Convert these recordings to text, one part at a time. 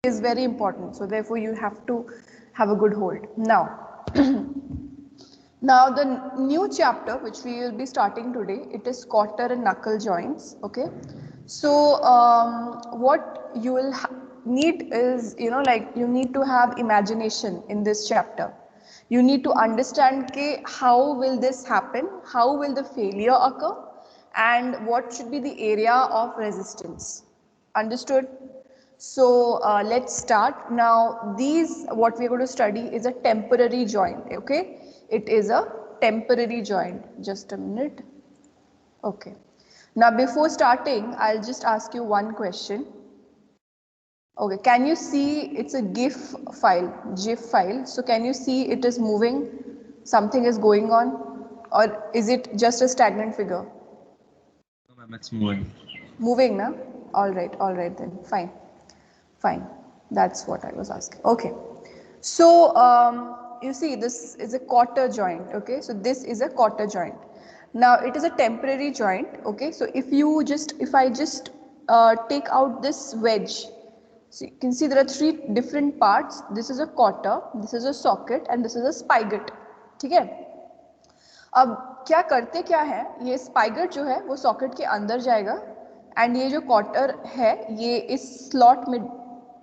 is very important. So therefore you have to have a good hold. Now, now the new chapter which we will be starting today, it is quarter and knuckle joints. Okay. So what you will need is, like you need to have imagination in this chapter. You need to understand how will this happen, how will the failure occur, and what should be the area of resistance. Understood? So let's start. Now what we're going to study is a temporary joint. Okay, it is a temporary joint. Just a minute. Okay. Now before starting, I'll just ask you one question. Okay, can you see it's a GIF file. So can you see it is moving? Something is going on, or is it just a stagnant figure? No, ma'am, it's moving. Moving, na? All right then, fine. Fine, that's what I was asking. Okay, so you see this is a quarter joint. Okay, so this is a quarter joint. Now it is a temporary joint. Okay, so if I just take out this wedge, so you can see there are three different parts. This is a quarter, this is a socket, and this is a spigot. ठीक है? अब क्या करते क्या है, ये स्पाइगट जो है वो सॉकेट के अंदर जाएगा एंड ये जो क्वार्टर है ये इस स्लॉट में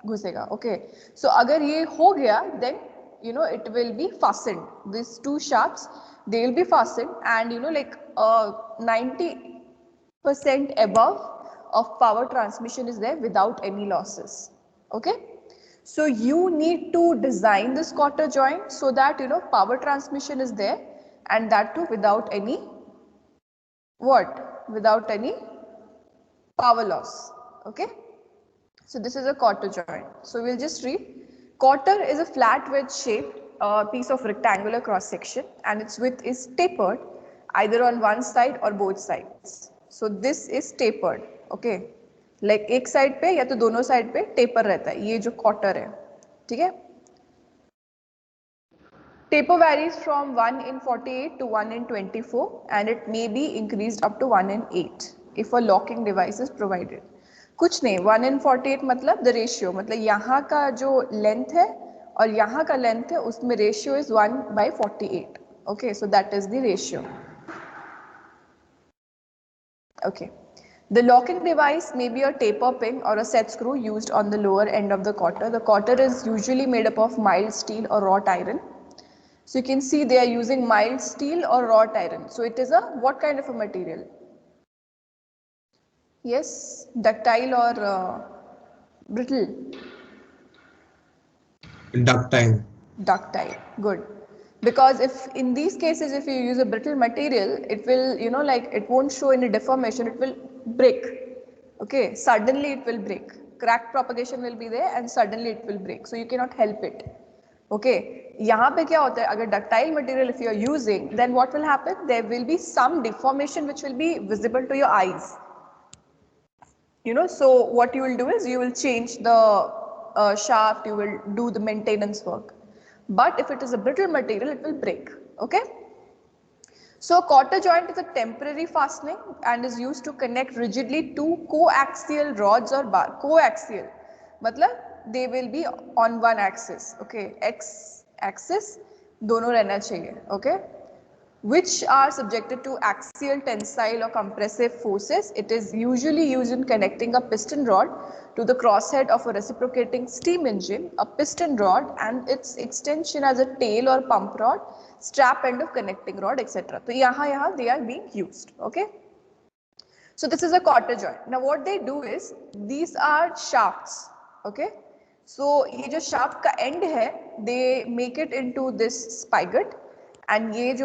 घुसेगा. ओके, सो अगर ये हो गया then it will be fastened. These two shafts, they will be fastened, and like 90% above of power transmission is there without any losses. Okay, so you need to design this quarter joint so that power transmission is there, and that too without any without any power loss. Okay, so this is a quarter joint. So we'll just read. Quarter is a flat wedge shaped piece of rectangular cross section, and its width is tapered either on one side or both sides. So this is tapered. Okay, like एक side पे या तो दोनों side पे taper रहता है ये जो क्वार्टर है. ठीक है. Taper varies from 1 in 48 to 1 in 24, and it may be increased up to 1 in 8 if a locking device is provided. कुछ नहीं, 1 in 48 मतलब the ratio, मतलब यहाँ का जो length है और यहाँ का length है उसमें ratio is 1/48. Okay, so that is the ratio. Okay. The locking device may be a taper pin or a set screw used on the lower end of the quarter. The quarter is usually made up of mild steel or wrought iron. So you can see they are using mild steel or wrought iron. So it is a what kind of a material? Yes, ductile or brittle? Ductile. Ductile, good. Because if in these cases if you use a brittle material, it will like it won't show any deformation, it will break. Okay, suddenly it will break. Crack propagation will be there and suddenly it will break. So you cannot help it. Okay, यहाँ पे क्या होता है, अगर ductile material if you are using, then what will happen? There will be some deformation which will be visible to your eyes. So what you will do is you will change the shaft, you will do the maintenance work. But if it is a brittle material, it will break. Okay. So a quarter joint is a temporary fastening and is used to connect rigidly two coaxial rods or bar. Coaxial, matlab they will be on one axis. Okay, x axis दोनों रहना चाहिए. Okay, which are subjected to axial tensile or compressive forces. It is usually used in connecting a piston rod to the crosshead of a reciprocating steam engine, a piston rod and its extension as a tail or pump rod, strap end of connecting rod, etc. So yahan they are being used. Okay. So this is a quarter joint. Now what they do is, these are shafts. Okay. So ये जो shaft का end है, they make it into this spigot. And ये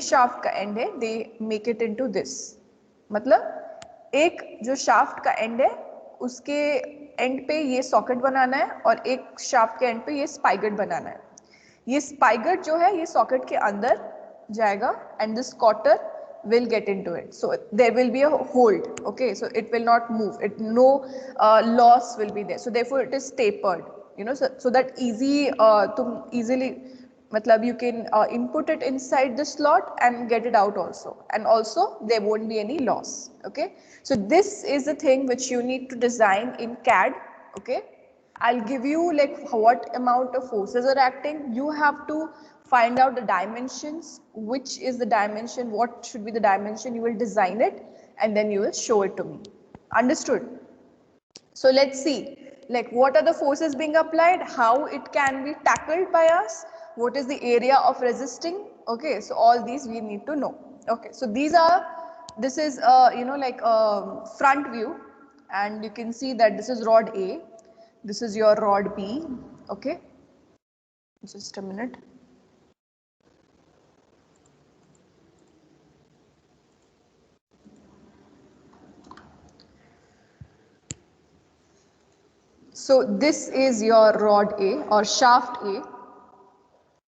shaft का end है, they make it into this. मतलब एक जो shaft का end है, उसके end पे ये socket बनाना है और एक shaft के end पे ये spigot बनाना है. ये spigot जो है, ये socket के अंदर जाएगा and this quarter will get into it. So there will be a hold. Okay, so it will not move. No loss will be there. So therefore it is tapered. So that तुम easily matlab you can input it inside the slot and get it out also, and also there won't be any loss. Okay, so this is the thing which you need to design in CAD. Okay, I'll give you like what amount of forces are acting. You have to find out the dimensions, which is the dimension, what should be the dimension. You will design it and then you will show it to me. Understood? So let's see, like what are the forces being applied, how it can be tackled by us, what is the area of resisting. Okay, so all these we need to know. Okay, so this is like a front view, and you can see that this is rod A, this is your rod B. Okay, just a minute. So this is your rod A or shaft A,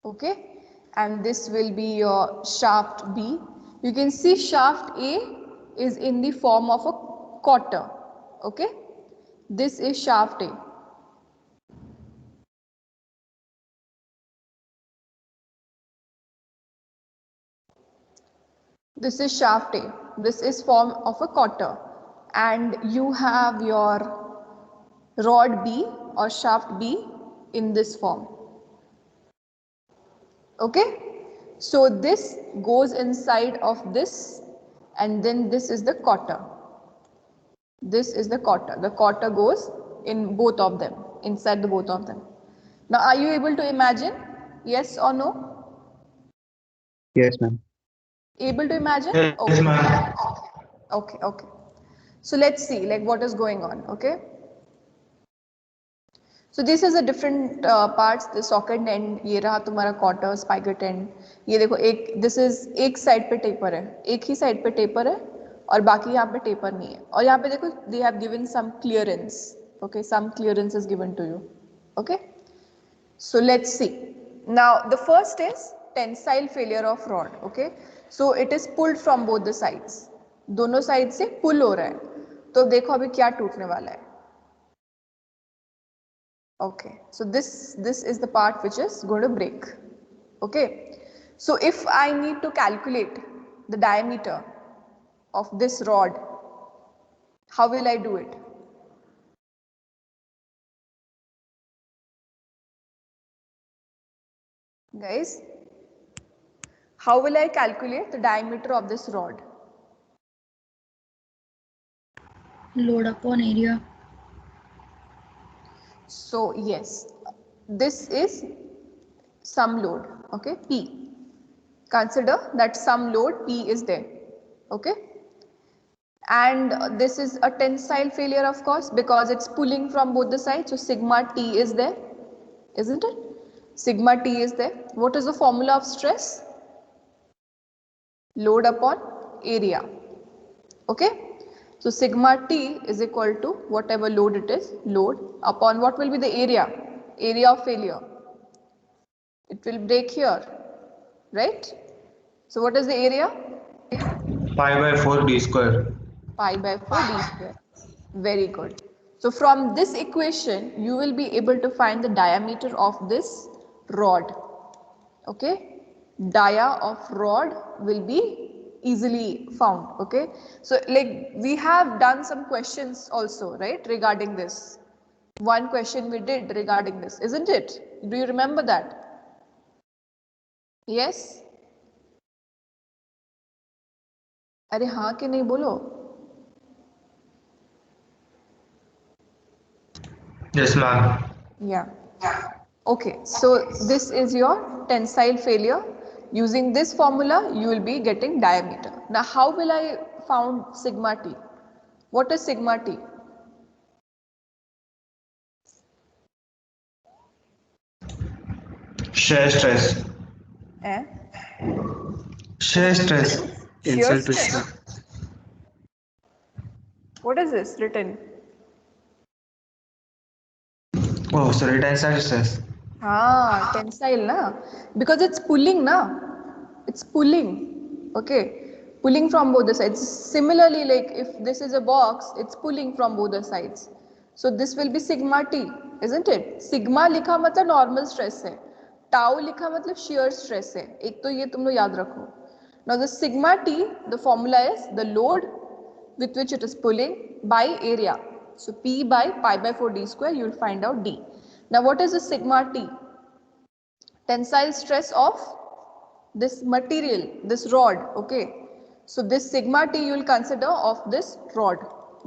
okay, and this will be your shaft B. You can see shaft A is in the form of a quarter, okay. This is shaft A. This is shaft A. This is form of a quarter, and you have your rod B or shaft B in this form. Okay, so this goes inside of this, and then this is the quarter. This is the quarter. The quarter goes in both of them, inside the both of them. Now, are you able to imagine? Yes or no? Yes, ma'am. Able to imagine? Yes, Okay. ma'am. Okay, okay. So let's see like what is going on, okay? So this is a different parts, the socket end, ये रहा तुम्हारा quarter, spigot end. ये देखो this is एक side पे taper है, एक ही side पे taper है, और बाकी यहाँ पे taper नहीं है. और यहाँ पे देखो they have given some clearance, okay? Some clearance is given to you, okay? So let's see. Now the first is tensile failure of rod, okay? So it is pulled from both the sides. दोनों side से pull हो रहा है. तो देखो अभी क्या टूटने वाला है. Okay, so this is the part which is going to break. Okay, so if I need to calculate the diameter of this rod, how will I do it? Guys, how will I calculate the diameter of this rod? Load upon area. So yes, this is some load, okay, P. Consider that some load P is there, okay. And this is a tensile failure, of course, because it's pulling from both the sides. So sigma T is there, isn't it? Sigma T is there. What is the formula of stress? Load upon area. Okay. So sigma T is equal to whatever load it is, load upon what will be the area? Area of failure. It will break here, right? So what is the area? Pi by 4 d square. Pi by 4 d square. Very good. So from this equation, you will be able to find the diameter of this rod. Okay, dia of rod will be easily found. Okay, so like we have done some questions also, right, regarding this. One question we did regarding this, isn't it? Do you remember that? Yes? अरे हाँ कि नहीं बोलो. Yes, ma'am. Yeah. Okay, so this is your tensile failure. Using this formula, you will be getting diameter. Now, how will I found sigma T? What is sigma T? Shear stress. Eh? Shear stress. Shear stress. What is this written? Oh, sorry, tensile stress. Ah, tensile na, because it's pulling na, it's pulling, okay, pulling from both the sides. Similarly, like if this is a box, it's pulling from both the sides. So this will be sigma T, isn't it? Sigma लिखा मतलब normal stress है, tau लिखा मतलब shear stress है. एक तो ये तुम लोग याद रखो. Now the sigma T, the formula is the load with which it is pulling by area. So P by pi by 4 d square, you will find out d. Now what is the sigma T? Tensile stress of this material, this rod, okay. So this sigma T you will consider of this rod,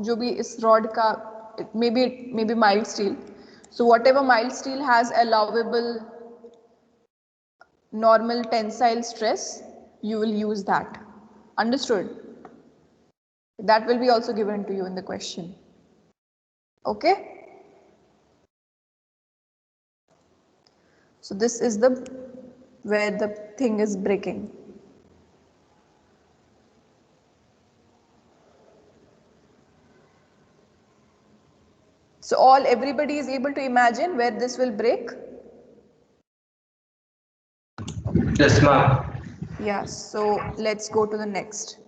जो भी इस rod का, it may be mild steel. So whatever mild steel has allowable normal tensile stress, you will use that. Understood? That will be also given to you in the question. Okay. So this is the where the thing is breaking. So everybody is able to imagine where this will break? Yes, ma'am. Yeah, so let's go to the next.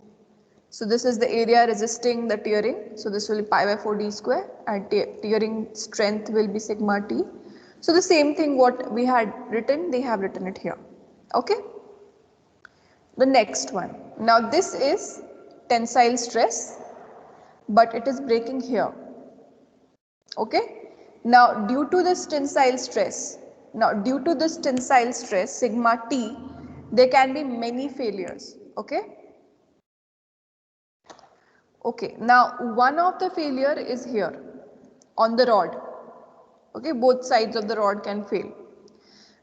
So this is the area resisting the tearing. So this will be pi by 4 d square and tearing strength will be sigma T. So the same thing what we had written, they have written it here. Okay. The next one. Now this is tensile stress, but it is breaking here. Okay. Now due to this tensile stress, sigma T, there can be many failures. Okay. Okay, now one of the failure is here on the rod. Okay, both sides of the rod can fail.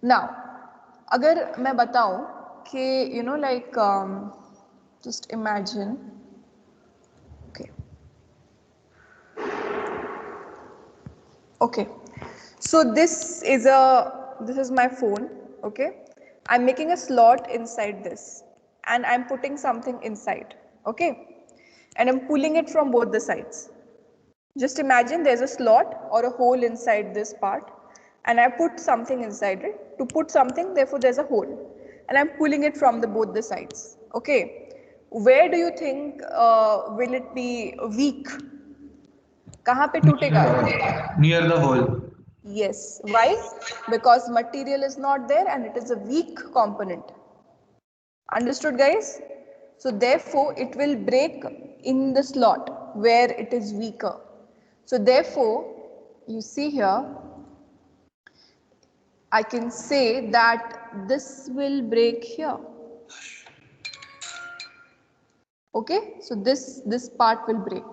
Now, अगर मैं बताऊं कि just imagine. Okay. Okay. So this is my phone. Okay. I'm making a slot inside this, and I'm putting something inside. Okay. And I'm pulling it from both the sides. Just imagine there's a slot or a hole inside this part, and I put something inside it. To put something, therefore there's a hole, and I'm pulling it from both the sides. Okay, where do you think will it be weak? कहाँ पे टूटेगा? Near the hole. Yes. Why? Because material is not there and it is a weak component. Understood, guys? So therefore it will break in the slot where it is weaker. So therefore you see here, I can say that this will break here. Okay, so this part will break.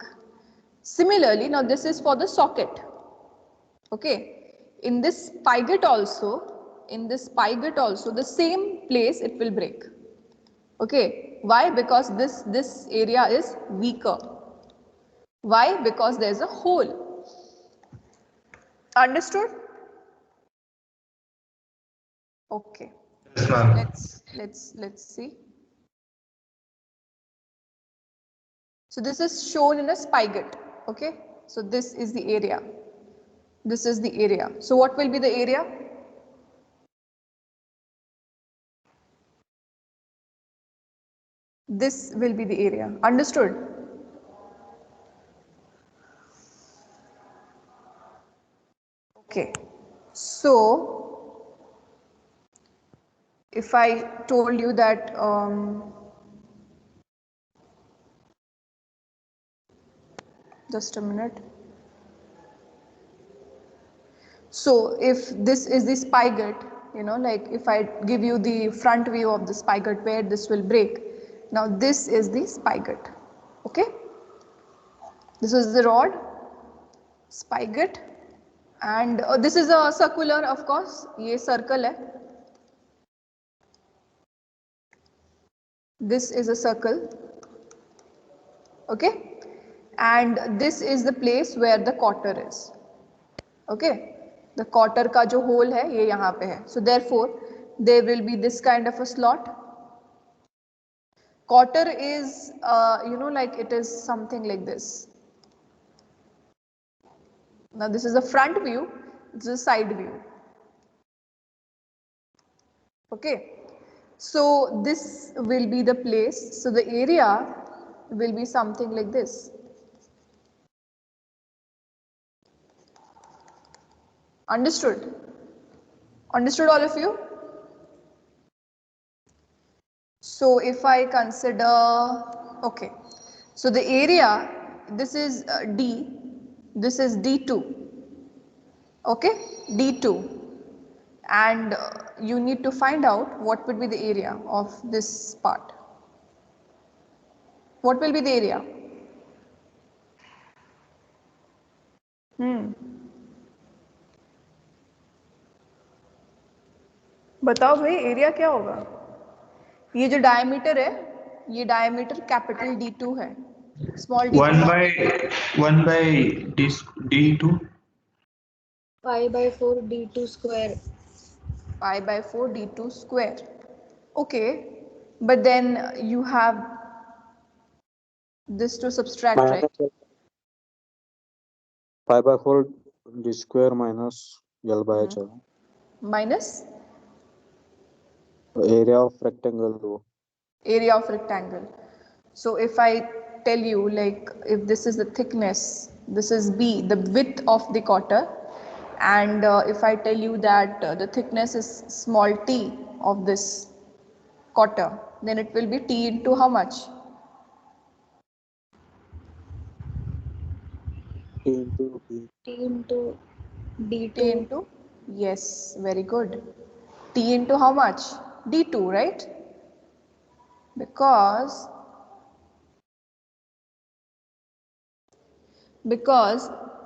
Similarly, now this is for the socket. Okay, in this spigot also, the same place it will break. Okay, why? Because this area is weaker. Why? Because there is a hole. Understood? Okay. Yes, ma'am. Let's see. So this is shown in a spigot. Okay. So this is the area. This is the area. So what will be the area? This will be the area. Understood? Okay. So if I told you that just a minute. So if this is the spigot, like if I give you the front view of the spigot where this will break. Now this is the spigot. Okay. This is the rod, spigot, and this is a circular, of course. ये circle है. This is a circle. Okay. And this is the place where the cotter is. Okay. The cotter का जो hole है ये यहाँ पे है. So therefore there will be this kind of a slot. Cotter is like it is something like this. Now this is a front view, this is a side view. Okay. So this will be the place. So the area will be something like this. Understood? Understood, all of you? So if I consider, okay, so the area, this is D, This is D2. Okay, D2. And you need to find out what would be the area of this part. What will be the area? बताओ भाई area क्या होगा? ये जो diameter है, ये diameter capital D2 है, small d2 1 by D2. Pi by 4 D2 square. pi by 4 D2 square. Okay, but then you have this to subtract, right? Pi by 4 D square minus L by H. Minus Area of rectangle. area of rectangle. So if I tell you, like, if this is the thickness, this is B, the width of the quarter, and if I tell you that the thickness is small t of this quarter, then it will be t into how much? T into B. T into D2. T into, yes, very good. T into how much? D2, right? Because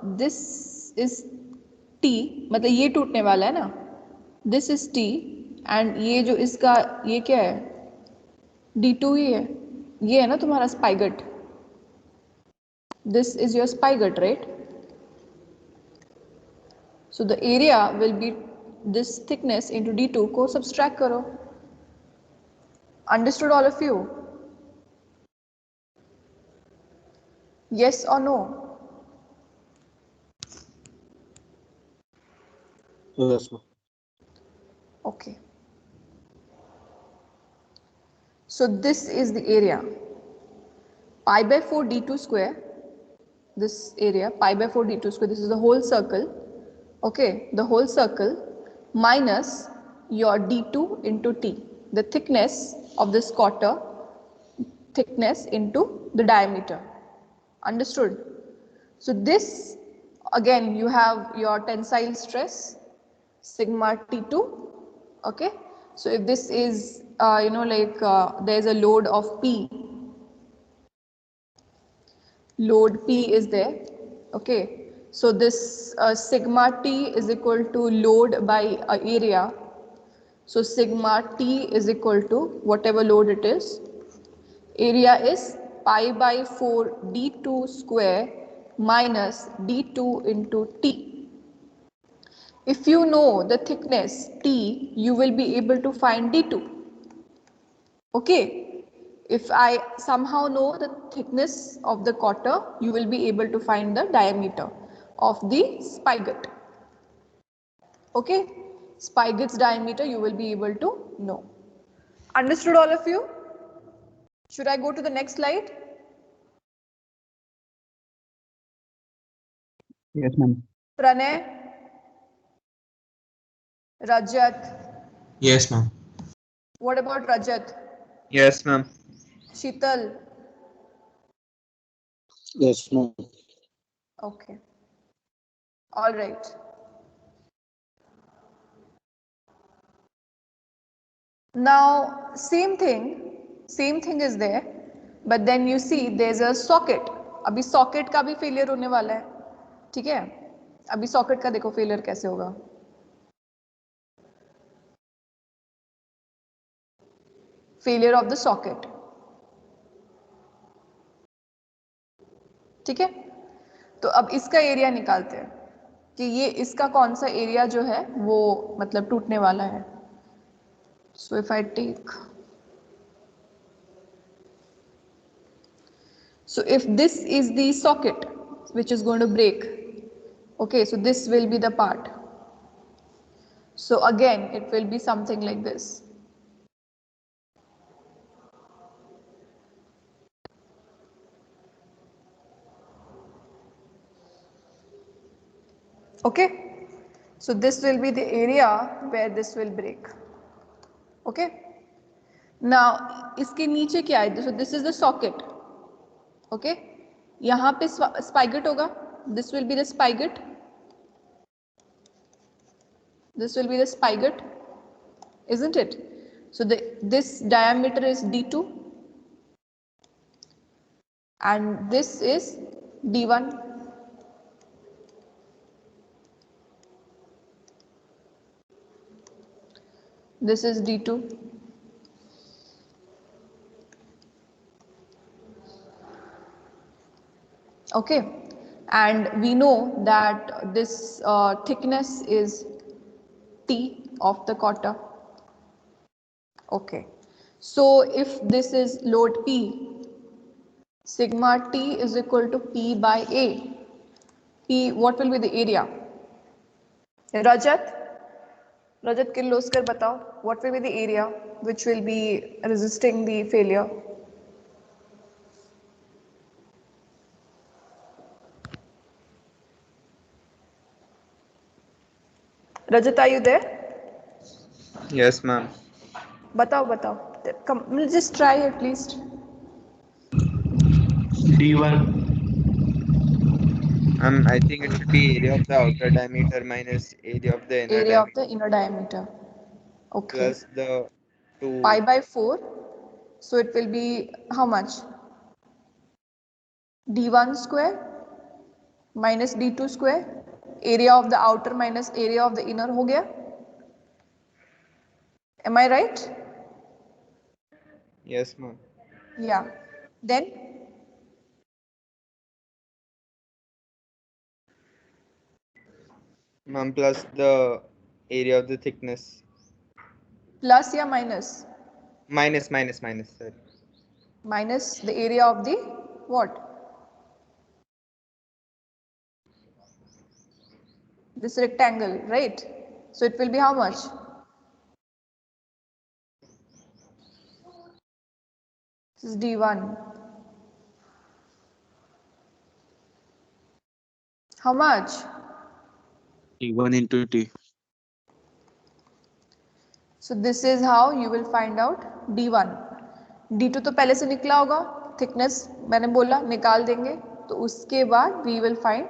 this is T, मतलब ये टूटने वाला है ना, this is T, and ये जो इसका ये क्या है, D2 ही है, ये है ना तुम्हारा स्पाइगट, this is your spigot, right? So the area will be this thickness into D2 को subtract करो. Understood all of you? Yes or no? Yes, ma'am. Okay. So this is the area. Pi by 4 D2 square, this area, pi by 4 D2 square, this is the whole circle. Okay, the whole circle minus your D2 into T, the thickness of this quarter, thickness into the diameter. Understood? So this, again, you have your tensile stress, sigma T2. Okay, so if this is there's a load of P, load P is there. Okay, so this sigma T is equal to load by area. So sigma T is equal to whatever load it is. Area is pi by 4 D2 square minus D2 into T. If you know the thickness T, you will be able to find D2. Okay. If I somehow know the thickness of the quarter, you will be able to find the diameter of the spigot. Okay. Spigot's diameter you will be able to know. Understood all of you? Should I go to the next slide? Yes, ma'am. Pranay? Rajat? Yes, ma'am. What about Rajat? Yes, ma'am. Sheetal? Yes, ma'am. Okay. All right. Now, same thing is there, but then you see there's a socket. अभी socket का भी failure होने वाला है, ठीक है? अभी socket का देखो failure कैसे होगा. Failure of the socket. ठीक है? तो अब इसका एरिया निकालते हैं कि ये इसका कौन सा एरिया जो है वो मतलब टूटने वाला है. So if I take, so if this is the socket which is going to break, okay, so this will be the part. So again it will be something like this. Okay, so this will be the area where this will break. Okay, now इसके नीचे क्या है? So this is the socket. Okay, यहाँ पे spigot होगा, This will be the spigot. This will be the spigot, isn't it? So this diameter is D2 and this is D1. This is D2. Okay, and we know that this thickness is T of the quarter. Okay, so if this is load P, sigma T is equal to P by A. P, what will be the area? Rajat Kirloskar batao, what will be the area which will be resisting the failure? Rajat, are you there? Yes, ma'am. Batao. Come, we'll just try at least. D1. I think it will be area of the outer diameter minus area of the inner Area of diameter the inner diameter. Okay. plus the 2. Pi by 4. So it will be how much? D1 square minus D2 square. Area of the outer minus area of the inner हो गया. Am I right? Yes, ma'am. Yeah. Then Ma'am, plus the area of the thickness. plus या minus? Minus, sorry. Minus the area of the what? This rectangle, right? So it will be how much? This is D1. How much? T1 into T. So this is how you will find out D1. D2 तो पहले से निकला होगा, thickness मैंने बोला निकाल देंगे, तो उसके बाद we will find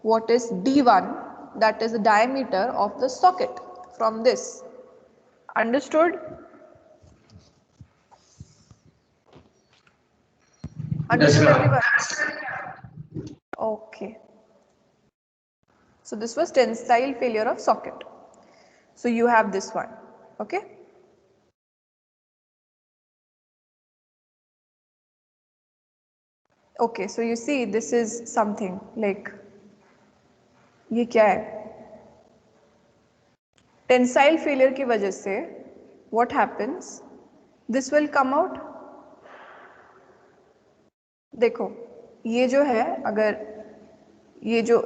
what is D1, that is the diameter of the socket from this. Understood? Understood everyone? Okay. So this was tensile failure of socket. So you have this one. Okay. Okay, so you see this is something like ये क्या है? Tensile failure की वजह से what happens? This will come out. देखो ये जो है अगर ये जो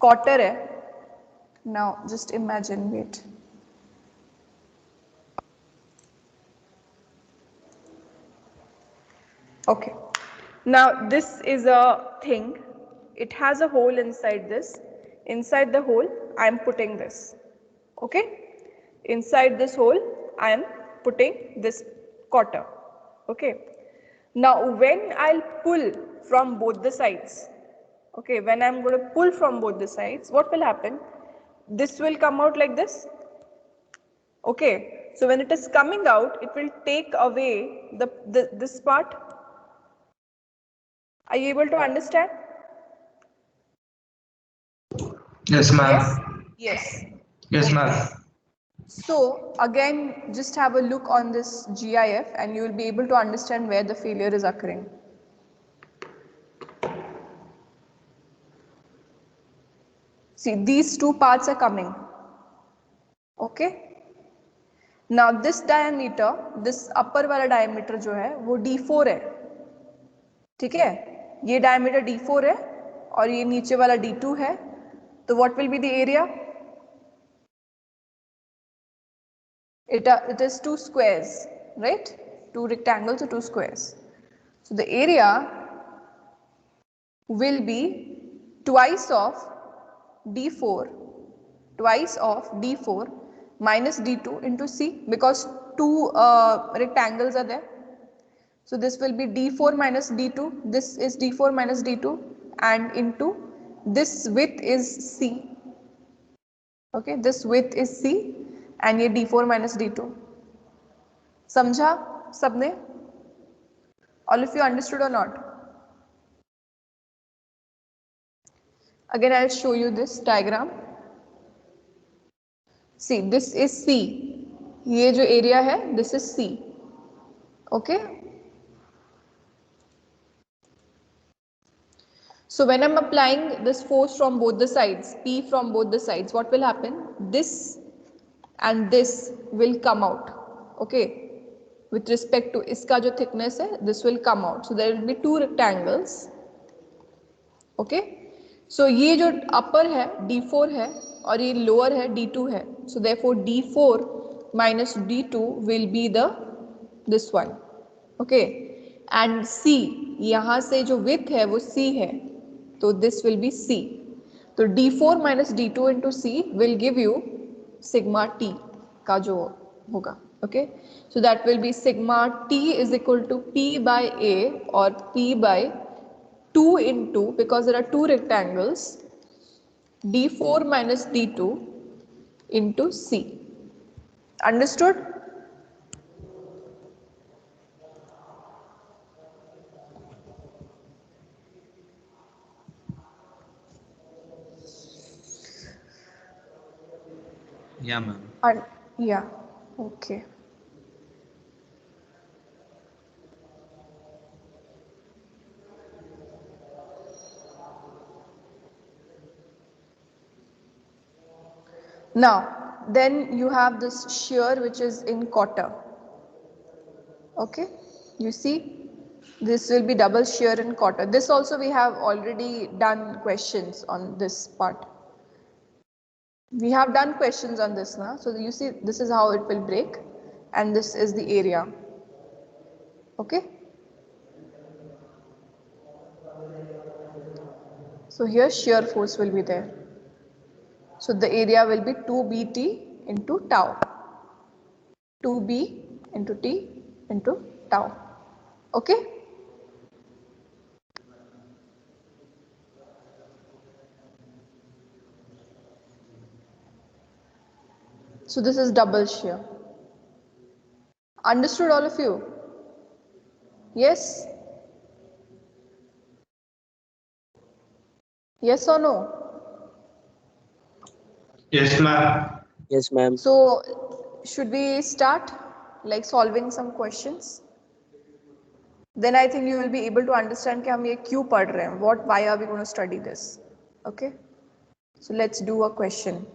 quarter है, now just imagine, wait. Okay, now this is a thing, it has a hole inside this. Inside the hole I am putting this. Okay, inside this hole I am putting this quarter. Okay, now when I'll pull from both the sides, okay, when I'm going to pull from both the sides, what will happen? This will come out like this. Okay, so when it is coming out, it will take away this part. Are you able to understand? Yes, ma'am. Yes. Yes, ma'am. So again, just have a look on this GIF and you will be able to understand where the failure is occurring. See, these two parts are coming. Okay. Now this diameter, this upper वाला diameter जो है वो D4 है. ठीक है? ये diameter D4 है और ये नीचे वाला D2 है. तो what will be the area? It is two squares, right? Two rectangles or two squares. So the area will be twice of D4 minus D2 into C, because two rectangles are there. So this will be D4 minus D2. This is D4 minus D2 and into this width is C. Okay, this width is C and ये d4 minus d2. समझा सबने? All of you understood or not? Again, I'll show you this diagram. See, this is C. ये जो area है, this is C. Okay. So when I'm applying this force from both the sides, P from both the sides, what will happen? This and this will come out. Okay. With respect to इसका जो thickness है, this will come out. So there will be two rectangles. Okay. So ये जो upper है D4 है और ये lower है D2 है. So therefore D4 minus D2 will be the this one. Okay. And C यहाँ से जो width है वो C है. तो this will be C. तो D4 minus D2 into C will give you sigma T का जो होगा. Okay. So that will be sigma T is equal to P by A or P by 2 into, because there are two rectangles, D4 minus D2 into C. Understood? Yeah, ma'am. Yeah. Okay. Now, then you have this shear which is in quarter. Okay, you see, this will be double shear in quarter. This also we have already done questions on this part. We have done questions on this now. So you see, this is how it will break, and this is the area. Okay. So here shear force will be there. So the area will be 2bt into tau. 2b into t into tau. Okay. So this is double shear. Understood all of you? Yes? Yes or no? Yes, ma'am. Yes, ma'am. So should we start like solving some questions? Then I think you will be able to understand कि हम ये क्यों पढ़ रहे हैं. What, why are we going to study this? Okay. So let's do a question.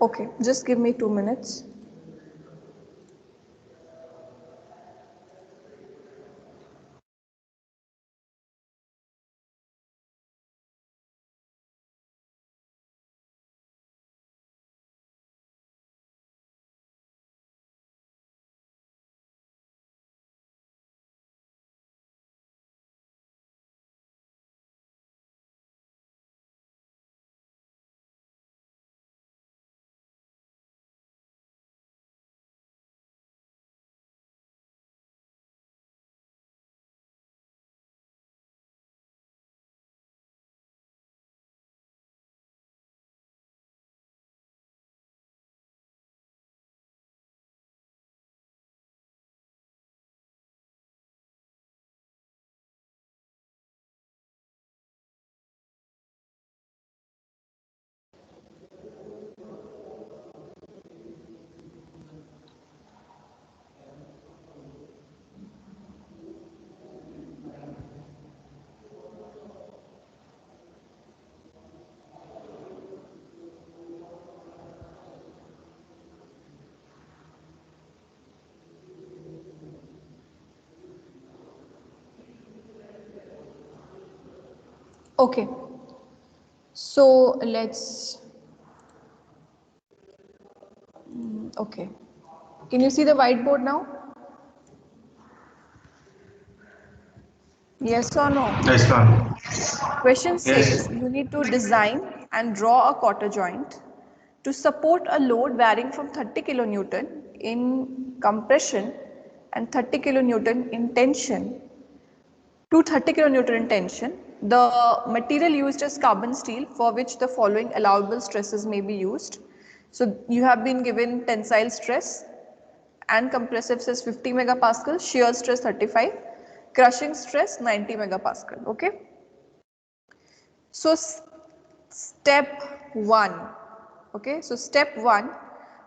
Okay, just give me 2 minutes. Okay. So let's. Okay. Can you see the whiteboard now? Yes or no? Yes, ma'am. Question says Yes. you need to design and draw a quarter joint to support a load varying from 30 kilonewton in compression and 30 kilonewton in tension to 30 kilonewton in tension, the material used is carbon steel, for which the following allowable stresses may be used. So you have been given tensile stress and compressive stress 50 megapascal, shear stress 35, crushing stress 90 megapascal. Okay. So step 1. Okay. So step 1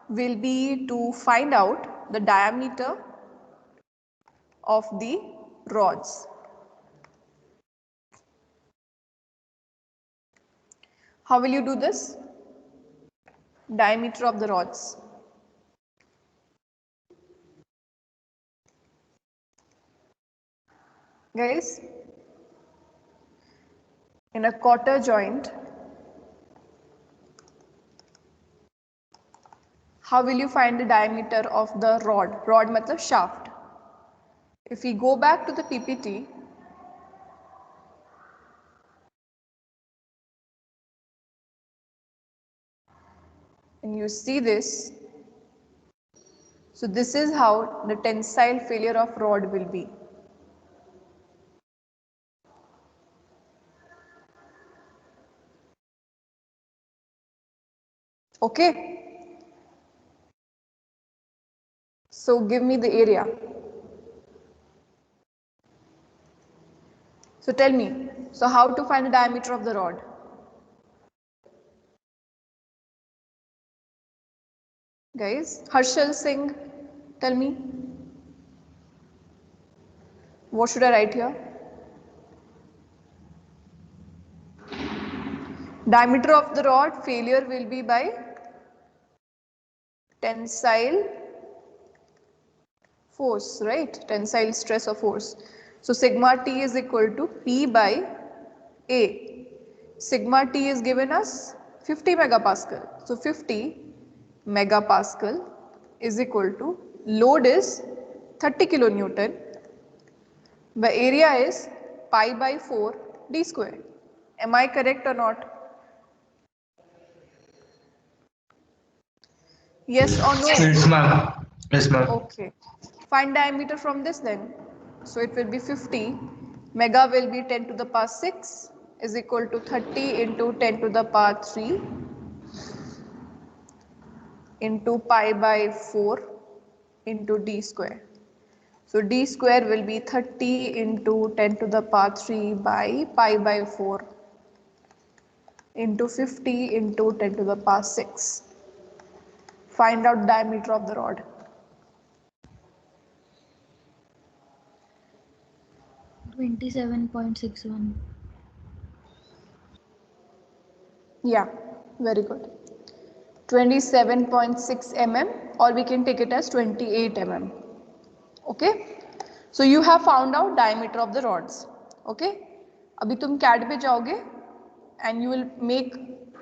will be to find out the diameter of the rods. How will you do this? Diameter of the rods. Guys, in a quarter joint, how will you find the diameter of the rod? Rod matlab shaft. If we go back to the PPT, and you see this, so this is how the tensile failure of rod will be. Okay. So give me the area. So tell me, so how to find the diameter of the rod? Guys, Harshal Singh, tell me. What should I write here? Diameter of the rod failure will be by tensile force, right? Tensile stress or force. So sigma T is equal to P by A. Sigma T is given us 50 megapascal. So 50 megapascal is equal to load is 30 kilonewton. The area is pi by 4 d square. Am I correct or not? Yes or no? Yes, ma'am. Yes, ma'am. Okay. Find diameter from this then. So it will be 50. Mega will be 10 to the power 6 is equal to 30 into 10 to the power 3 into pi by 4 into d square. So d square will be 30 into 10 to the power 3 by pi by 4 into 50 into 10 to the power 6. Find out diameter of the rod. 27.61. Yeah, very good. 27.6 mm, or we can take it as 28 mm. Okay. So you have found out diameter of the rods. Okay. अभी तुम CAD पे जाओगे and you will make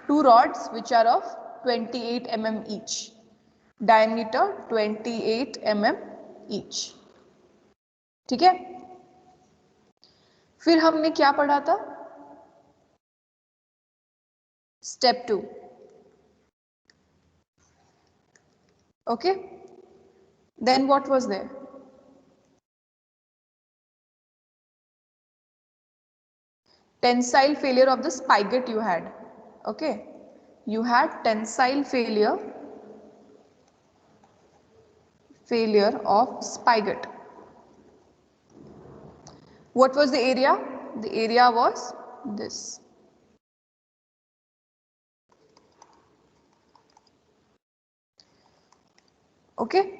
two rods which are of 28 mm each. Diameter 28 mm each. ठीक है. फिर हमने क्या पढ़ा था? Step 2. Okay. Then what was there? Tensile failure of the spigot you had. Okay. You had tensile failure of spigot. What was the area? The area was this. Okay.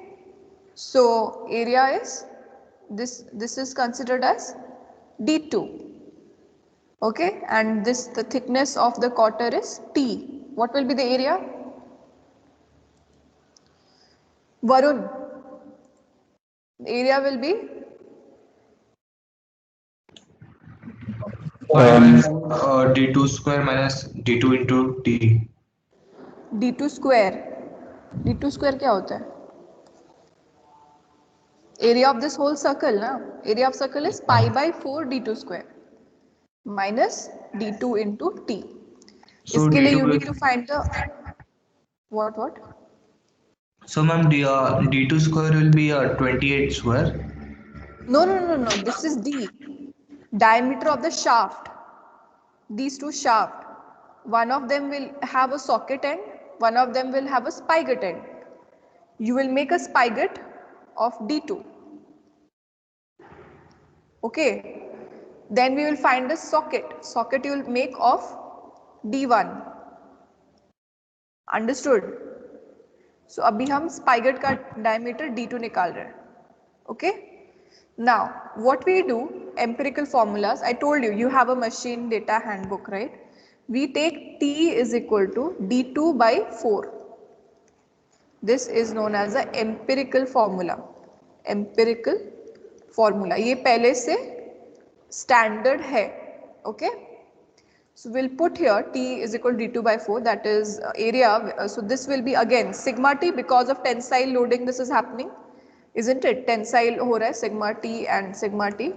So area is this is considered as D2. Okay, and this the thickness of the quarter is T. What will be the area? Varun. The area will be D2 square minus D2 into D. D2 square. D2 square क्या होता है? Area of this whole circle, ना? Area of circle is pi by 4 D2 square minus D2 into T. So इसके लिए D2 you will- need to find the What? So ma'am, D2 square will be 28 square. No. This is D. Diameter of the shaft. These two shaft. One of them will have a socket end. One of them will have a spigot end. You will make a spigot of D2. Okay. Then we will find the socket. Socket you will make of D1. Understood? So अभी हम spigot का diameter D2 निकाल रहे हैं. Okay. Now what we do, empirical formulas. I told you, you have a machine data handbook, right? We take T is equal to D2 by 4. This is known as the empirical formula. Empirical formula. ये पहले से standard है. Okay. So we'll put here T is equal to D2 by 4, that is area. So this will be again sigma T, because of tensile loading this is happening, isn't it? Tensile हो रहा है, sigma T and sigma T.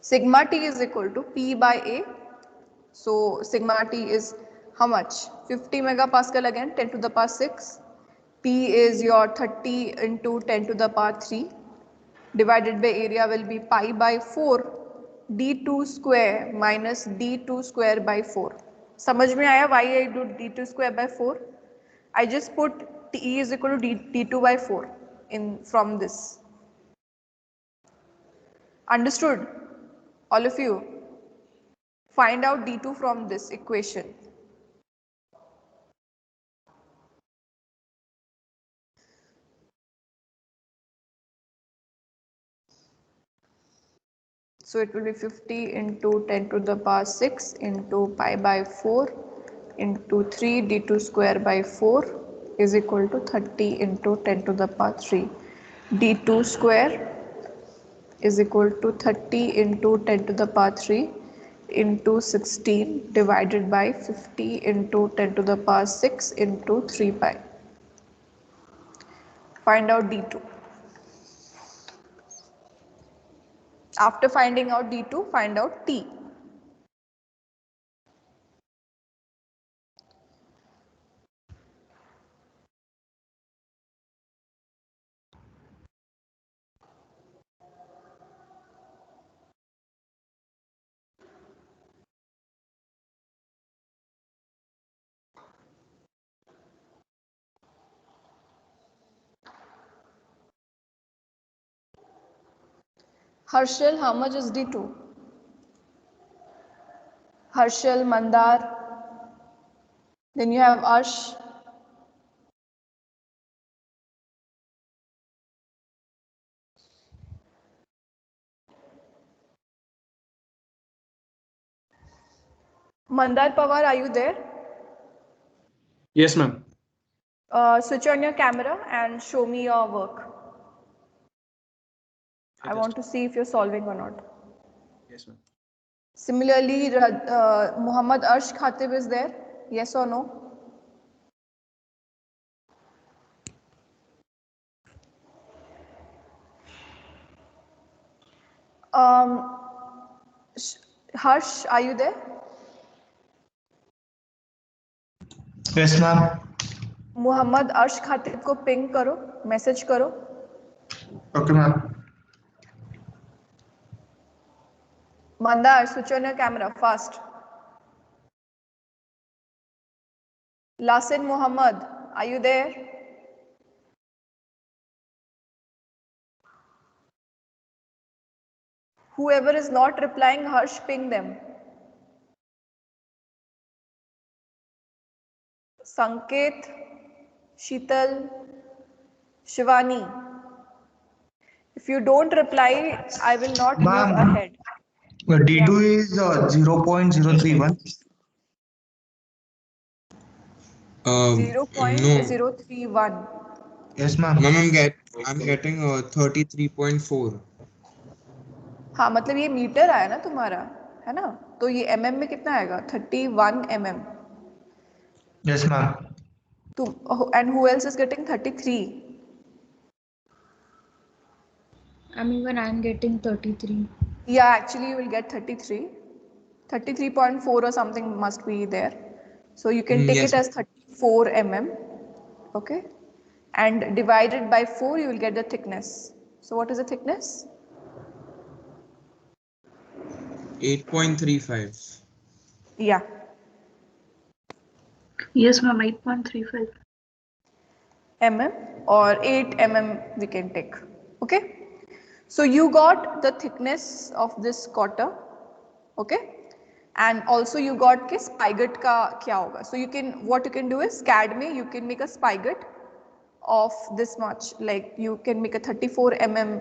Sigma T is equal to P by A. So sigma T is how much? 50 megapascal again, 10 to the power 6. P is your 30 into 10 to the power 3 divided by area will be pi by 4 d2 square minus d2 square by 4. समझ में आया why I do d2 square by 4? I just put T is equal to d2 by 4 in from this. Understood? All of you? Find out d2 from this equation. So it will be 50 into 10 to the power 6 into pi by 4 into 3 d2 square by 4 is equal to 30 into 10 to the power 3. d2 square is equal to 30 into 10 to the power 3 into 16 divided by 50 into 10 to the power 6 into 3 pi. Find out d2. After finding out d2, find out t. Harshal, how much is d2? Harshal, Mandar. Then you have Arsh. Mandar Pawar, are you there? Yes, ma'am. Switch on your camera and show me your work. I want to see if you're solving or not. Yes, ma'am. Similarly, Muhammad Arsh Khatib is there? Yes or no? Harsh, are you there? Yes ma'am. Muhammad Arsh Khatib को ping करो, message करो. Okay ma'am. Mandar, switch on your camera fast. Lasin Muhammad, are you there? Whoever is not replying, Harsh, ping them. Sanket, Sheetal, Shivani. If you don't reply, I will not move Ma'am, ahead. D2 is 0.031. 0.031. Yes ma'am. Ma'am, I'm getting 33.4. हाँ मतलब ये metre आया ना तुम्हारा, है ना? तो ये mm में कितना आएगा? 31 mm. Yes ma'am. And who else is getting 33? Even I'm getting 33. Yeah, actually you will get 33. 33.4 or something must be there. So you can take Yes. it as 30. 4 mm, okay, and divided by 4 you will get the thickness. So what is the thickness? 8.35. Yeah, Yes, ma'am, 8.35. mm or 8 mm we can take, okay. So you got the thickness of this quarter, okay, and also you got कि spigot का क्या होगा. So you can, what you can do is CAD में you can make a spigot of this much, like you can make a 34 mm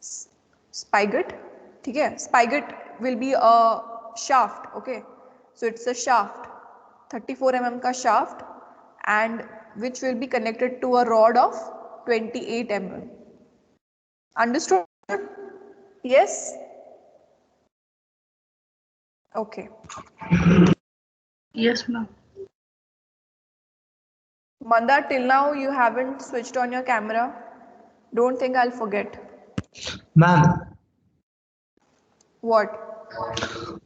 spigot, ठीक है. Spigot will be a shaft, okay, so it's a shaft, 34 mm का shaft, and which will be connected to a rod of 28 mm. Understood? Yes? Okay. Yes, ma'am. Mandar, till now you haven't switched on your camera. Don't think I'll forget. Ma'am, What?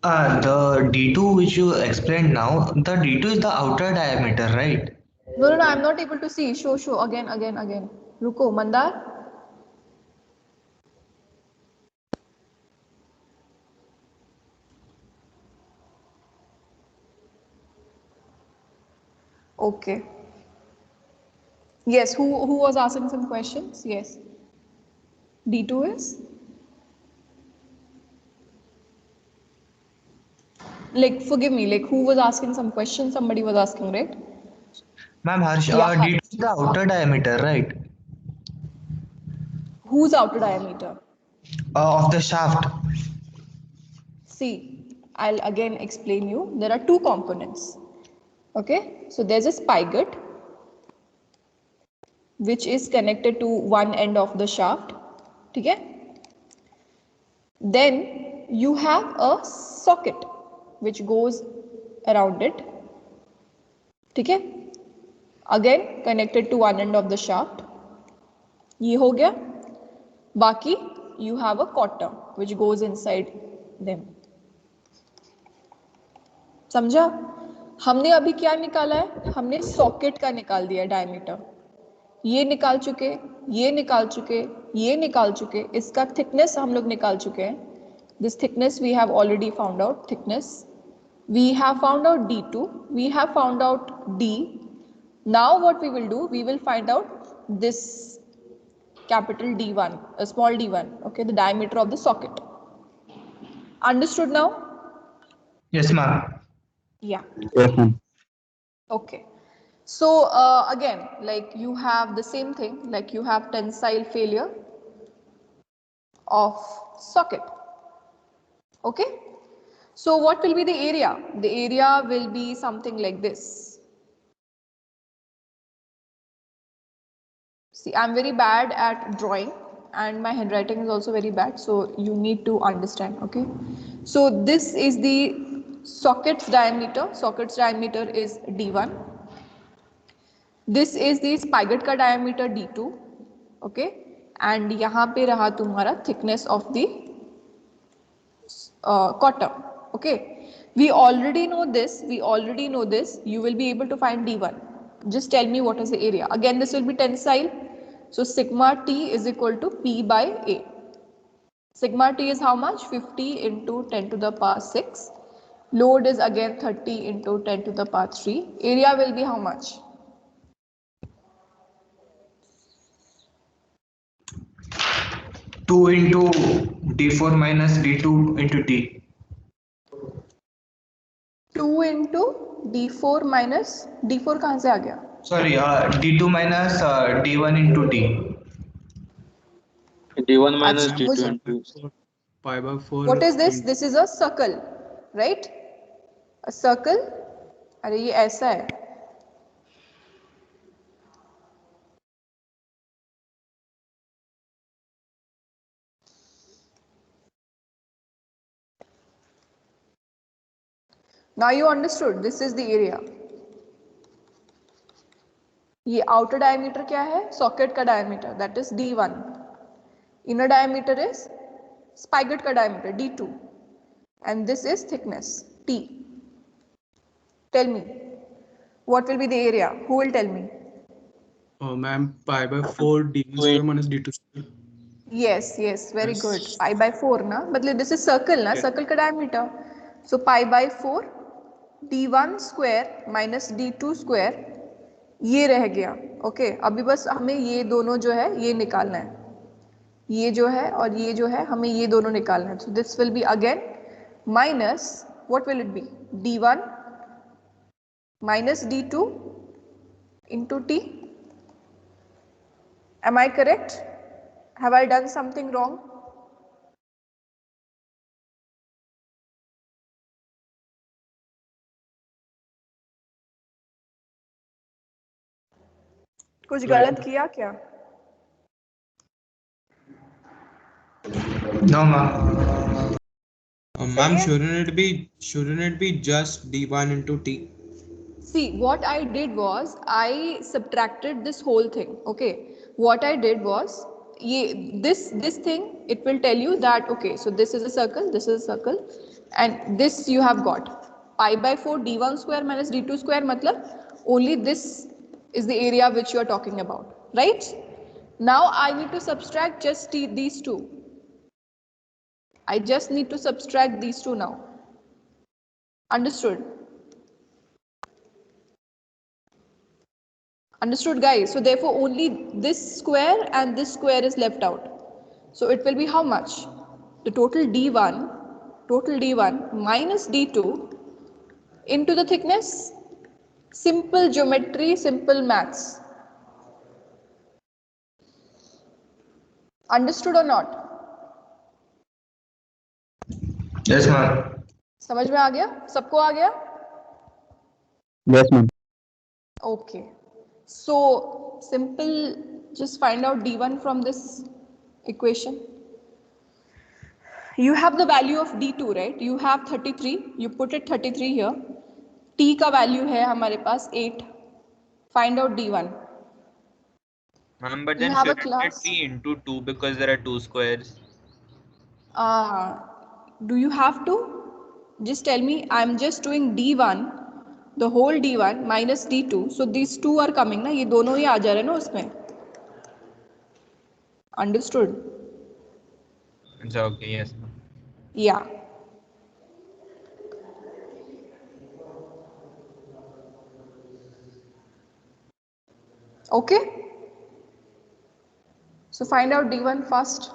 the D2 which you explained now, the D2 is the outer diameter, right? No, I'm not able to see. Show. Again. Ruko, Mandar. Okay. Yes, who was asking some questions? Yes. D2 is? Like, forgive me, like who was asking some questions? Somebody was asking, right? Ma'am, Harsh, Yeah, D2 is the outer diameter, right? whose outer diameter? Of the shaft. See, I'll again explain you. There are two components. Okay, so there's a spigot which is connected to one end of the shaft. Okay? Then you have a socket which goes around it. Okay? Again connected to one end of the shaft. ये हो गया. बाकी you have a cotter which goes inside them. समझा? हमने अभी क्या निकाला है? हमने सॉकेट का निकाल दिया डायमीटर. ये निकाल चुके, ये निकाल चुके, ये निकाल चुके, इसका थिकनेस हम लोग निकाल चुके हैं. This thickness we have already found out. Thickness we have found out D2, we have found out D. Now what we will do, we will find out this capital D1, a small d1, okay, the diameter of the socket. Understood now? Yes, ma'am. Yeah. Yes, ma'am. Okay. So again, like you have the same thing, like you have tensile failure of socket. Okay. So what will be the area? The area will be something like this. See, I'm very bad at drawing and my handwriting is also very bad, so you need to understand, okay? So this is the socket's diameter. Socket's diameter is D1. This is the spigot का diameter D2, okay? And यहाँ पे रहा तुम्हारा thickness of the cotter, okay? We already know this. You will be able to find D1. Just tell me what is the area. Again, this will be tensile. So sigma T is equal to P by A. Sigma T is how much? 50 into 10 to the power 6. Load is again 30 into 10 to the power 3. Area will be how much? 2 into D4 minus D2 into D. 2 into D4 minus D4 कहाँ से आ गया? Sorry, D2 minus D1 into D. D1 minus अच्छा, D2 मुझे into Pi by 4. what is this? This is a circle, right? A circle. अरे ये ऐसा है. Now you understood. This is the area. ये outer diameter क्या है? Socket का diameter, that is D1. Inner diameter is spigot का diameter D2. And this is thickness T. Tell me, What will be the area? Who will tell me? Ma'am, pi by 4 d1 square minus d2 square. Yes, very good. Yes. Pi by 4 na, मतलब this is circle na, Yeah. circle का diameter. So pi by 4 d1 square minus d2 square ये रह गया. Okay, अभी बस हमें ये दोनों जो है ये निकालना है. ये जो है और ये जो है हमें ये दोनों निकालना है. So this will be again minus, what will it be? d1 minus d2 into t. Am I correct? Have I done something wrong? कुछ गलत किया क्या? No, ma'am. Ma'am, shouldn't it be just d1 into t? See, what I did was I subtracted this whole thing. Okay, what I did was this thing, it will tell you that okay, so this is a circle, this is a circle, and this you have got pi by 4 d1 square minus d2 square. Matlab only this is the area which you are talking about, right? Now I need to subtract just these two. I just need to subtract these two now. Understood? Understood, guys? So therefore only this square and this square is left out. So it will be how much? The total d1 minus d2 into the thickness. Simple geometry, simple maths. Understood or not? Yes, ma'am. समझ में आ गया? सबको आ गया? Yes, ma'am. Okay. So simple, just find out d1 from this equation. You have the value of d2, right? You have 33. You put it 33 here. T का value है हमारे पास 8. Find out d1. Ma'am, but You then have a shouldn't class. it be into 2 because there are 2 squares? Do you have to? Just tell me. I'm just doing d1, the whole d1 minus d2. So these two are coming ना, ये दोनों ही आ जा रहे हैं ना उसमें. Understood? It's okay, yes, ma'am. Yeah. Okay. So find out d1 first.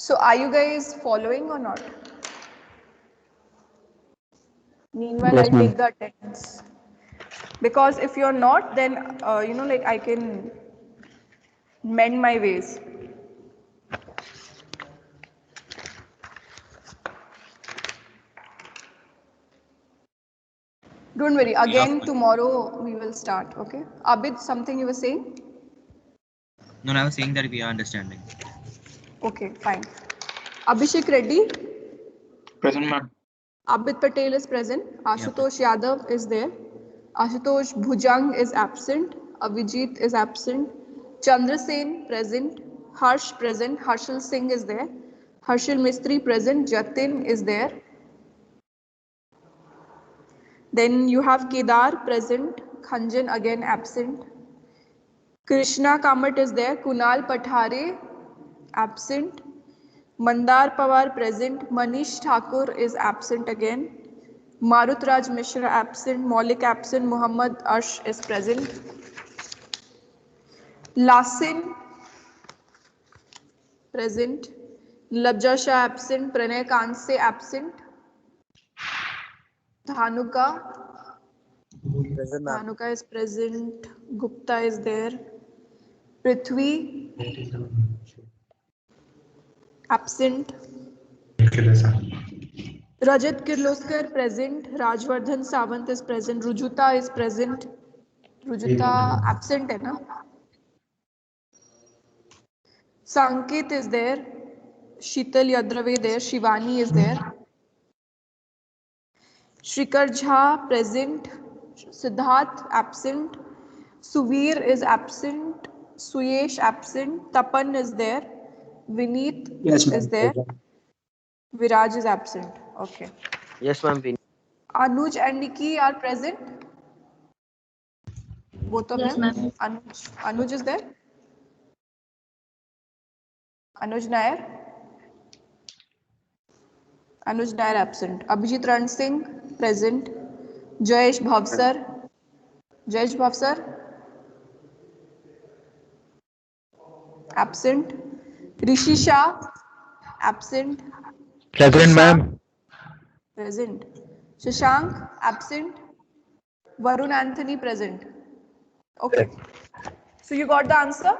So are you guys following or not? Meanwhile, Yes, I'll ma'am. take the attendance. Because if you're not, then like I can mend my ways. Don't worry. Again, tomorrow we will start. Okay. Abid, something you were saying? No, I was saying that we are understanding. Okay, fine. Abhishek Reddy, Present, ma'am. Abid Patel is present. Ashutosh Yadav is there. Ashutosh Bhujang is absent. Avijit is absent. Chandrasen present. Harsh present. Harshal Singh is there. Harshal Mistry present. Jatin is there. Then you have Kedar present. Khanjan again absent. Krishna Kamat is there. Kunal Pathare absent. Mandar Pawar present. Manish Thakur is absent again. Marut Raj Mishra absent. Maulik absent. Muhammad Arsh is present. Lasin present. Labja Shah absent. Pranay Kanse absent. Dhanuka is present. Gupta is there. Prithvi absent. Rajat Kirloskar present. Rajvardhan Sawant is present. Rujuta is present. Rujuta absent है ना? Sanket is there. Sheetal Yadrave there. Shivani is there. Shrikar Jha present. Siddharth absent. Suvir is absent. Suyesh absent. Tapan is there. Vineet is there. Viraj is absent. Okay. Yes, ma'am. Anuj and Nikki are present. Both of Yes, them. ma'am. Anuj is there. Anuj Nair. Anuj Nair absent. Abhijit Ran Singh present. Jayesh Bhavsar. Jayesh Bhavsar absent. Rishi Shah absent. Present, Shashank ma'am. present. Shashank absent. Varun Anthony present. Okay. So you got the answer?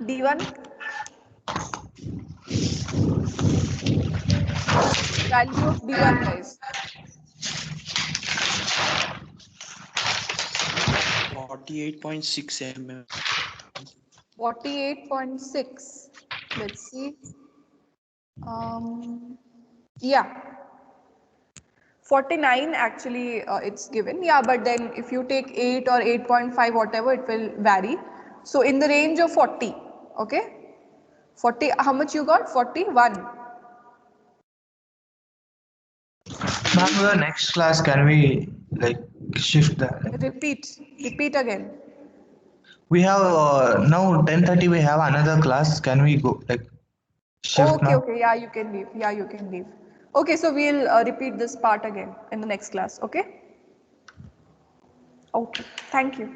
D1. Value of D1, guys. 48.6 mm. 48.6. Let's see. Yeah. 49 actually it's given. Yeah, but then if you take 8 or 8.5, whatever, it will vary. So in the range of 40. Okay. 40. How much you got? 41. Ma'am, the next class, can we like shift that? Repeat again. We have now 10:30. We have another class. Can we go like shift Okay, now? okay. Yeah, you can leave. Yeah, you can leave. Okay, so we'll repeat this part again in the next class. Okay. Okay. Thank you.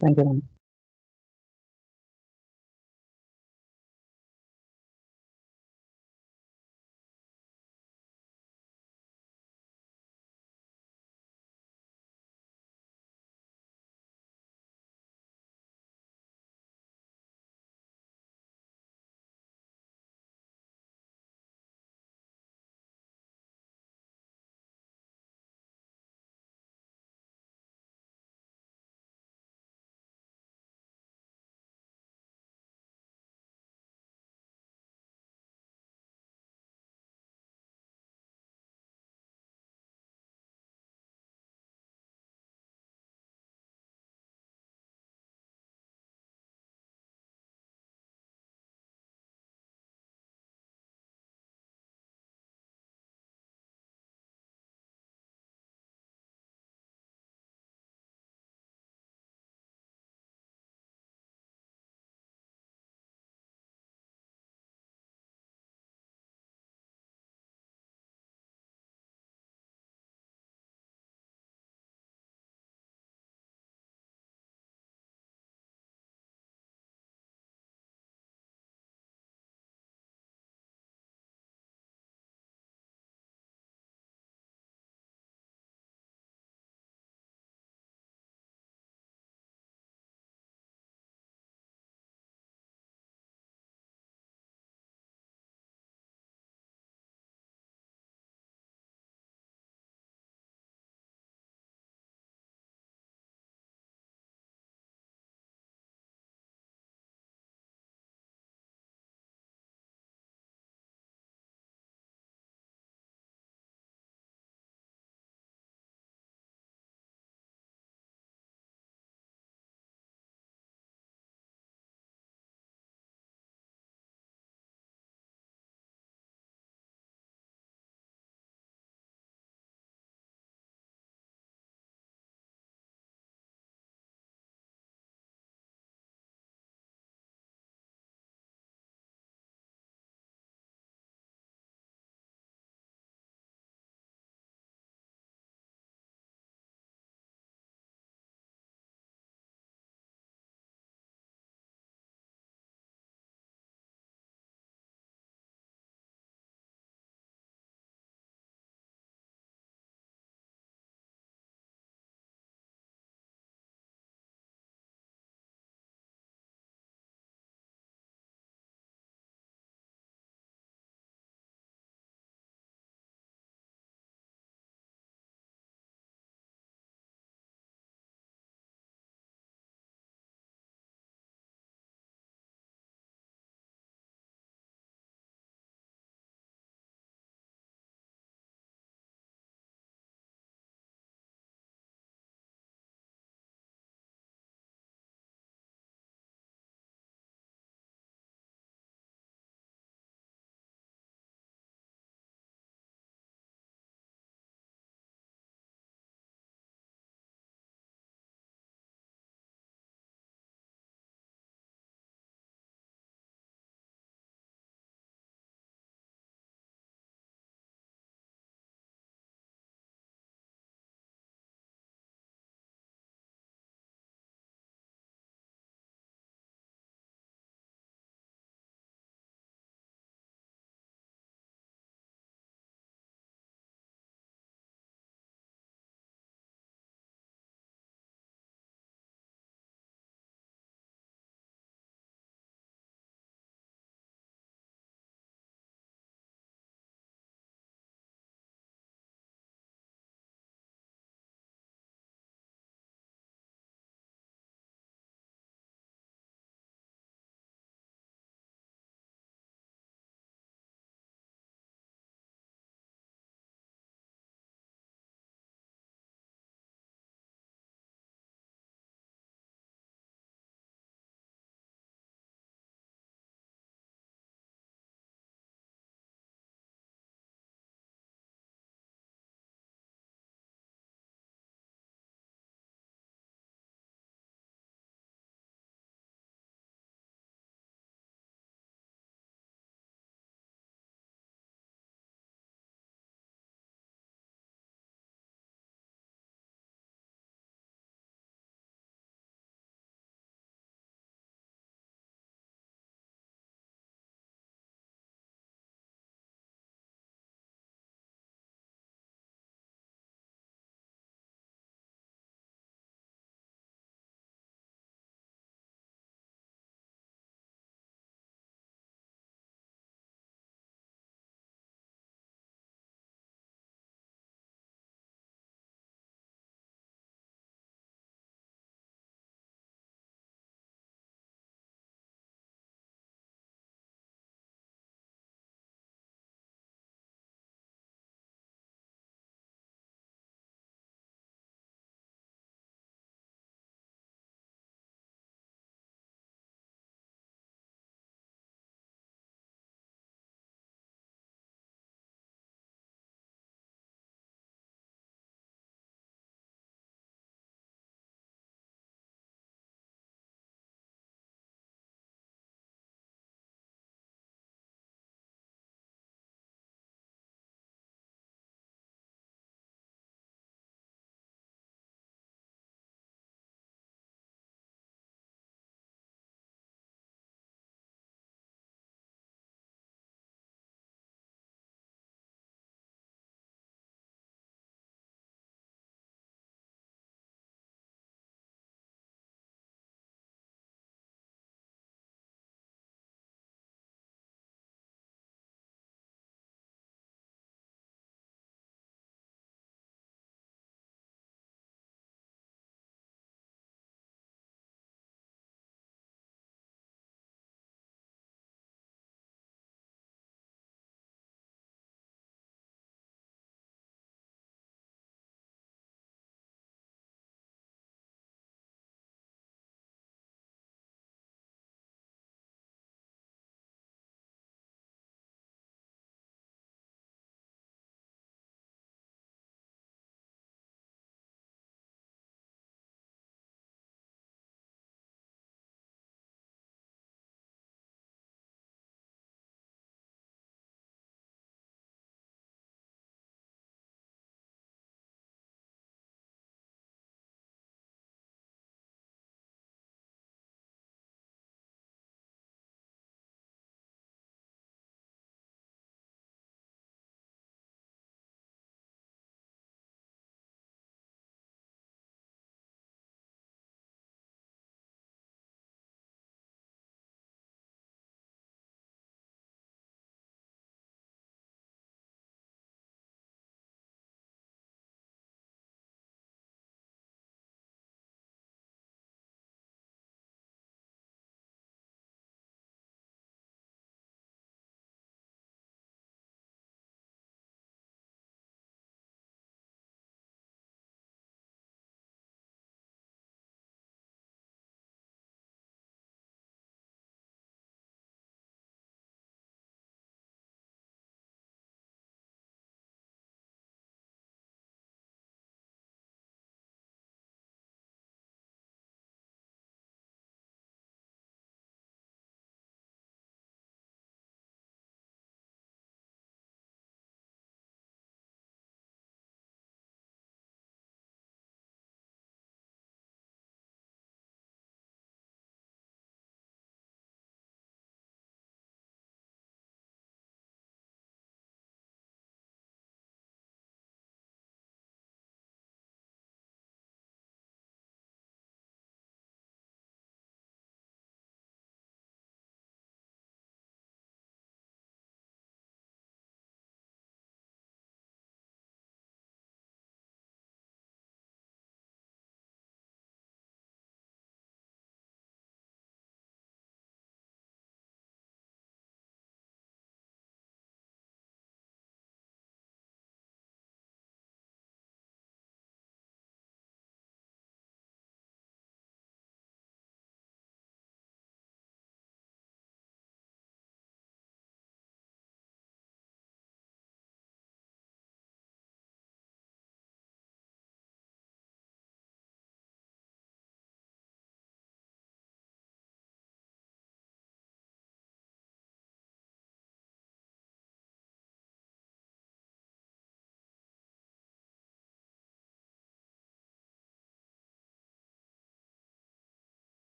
Thank you, ma'am.